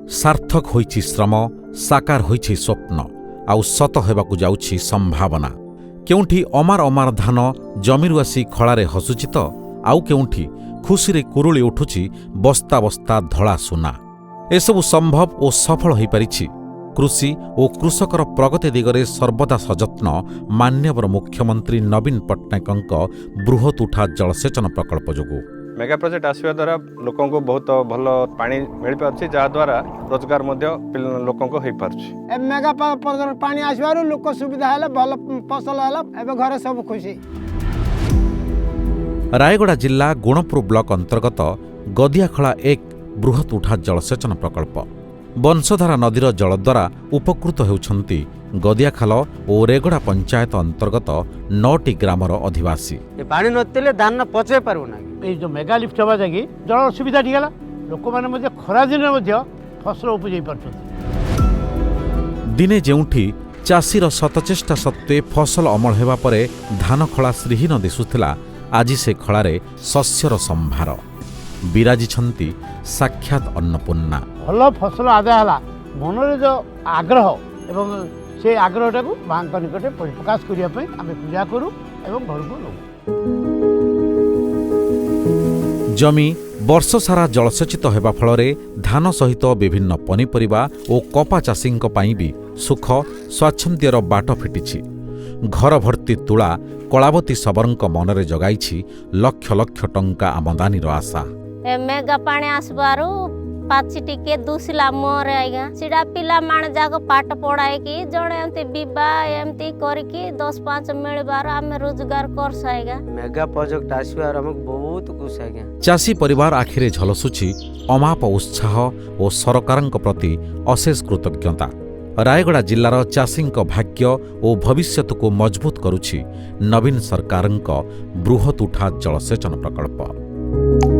सार्थक होइछि श्रम, साकार होइछि स्वप्न, आउ सत हेबाकु जाउछि संभावना। केउंठी अमार अमार धान जमीरु आसी खଳାରେ हसुछि त आउ केउंठी खुशीरे कुरुଳି उठुछि बस्ता बस्ता धଳा सुना। एसबु संभव ओ सफल होइपारिछि कृषि ओ कृषकर प्रगति दिगरे सर्वदा सजत्न मान्यवर मुख्यमंत्री नवीन पट्टनायकଙ୍କ बृहत उठा जलसेचन प्रकल्प जोगु। मेगा प्रोजेक्ट आसवा द्वारा लोकों को बहुत भल पानी मिल पार्छ, जहाँ द्वारा रोजगार लोकों को हो पार्छ। मेगा प्रोजेक्ट पानी आसबार लोक सुविधा है, भल फसल है, घर सब खुशी। रायगड़ा जिला गुणपुर ब्लॉक अंतर्गत गदियाखला 1 बृहत उठा जलसेचन प्रकल्प। बंशधारा नदीर जल द्वारा उपकृत होउछंती गदियाखाल और रेगड़ा पंचायत अंतर्गत 9टी ग्रामर अधिवासी। पानी नथिले धान पचे पारुना। ए जो मेगा लिफ्ट हवा जागी जल सुविधा दिगला, लोक माने मध्ये खरा दिन मध्ये फसल उपजै परछथि। दिने जेउठी चाषीर सतचेष्टा सत्वे फसल अमल हेबा परे धान खळा श्रीहीन दिसुथिला, आज से खଳାରେ शस्यर संभार विराजिछंती साक्षात अन्नपूर्णा। भल फसल आदाय हला मनरे जो आग्रह एवं से आग्रहटा को मांक निकटे प्रकाश करिया पई आमे पूजा करू एवं घर को लो। जमी वर्ष सारा जलसेचित हेबा फଳରେ धान सहित विभिन्न पनीपरिबा और कपा चाषींक पई भी सुख स्वाच्छंद्यर बाट फिटिछि। घर भर्ती तुला कलावती सबरंक मनरे जगाइछि लक्ष लक्ष टंका आमदानीर आशा। मेगा पानी आसबारू पाची टिके दुसला मोर आइगा सिडा पिला मान जाको पाठ पढ़ाए कि जणे एमती बिबा एमती करके 10-5 मिलबार आमे रोजगार कर साइगा। मेगा प्रोजेक्ट आसबार हमक बहुत खुश आइगा। चाषी परिवार आखिरे झलसुछि अमाप उत्साह और सरकारंक प्रति अशेष कृतज्ञता। रायगड़ा जिल्लार चाषींक भाग्य और भविष्यत को मजबूत करुछि नवीन सरकारंक बृहत उठा जलसेचन प्रकल्प।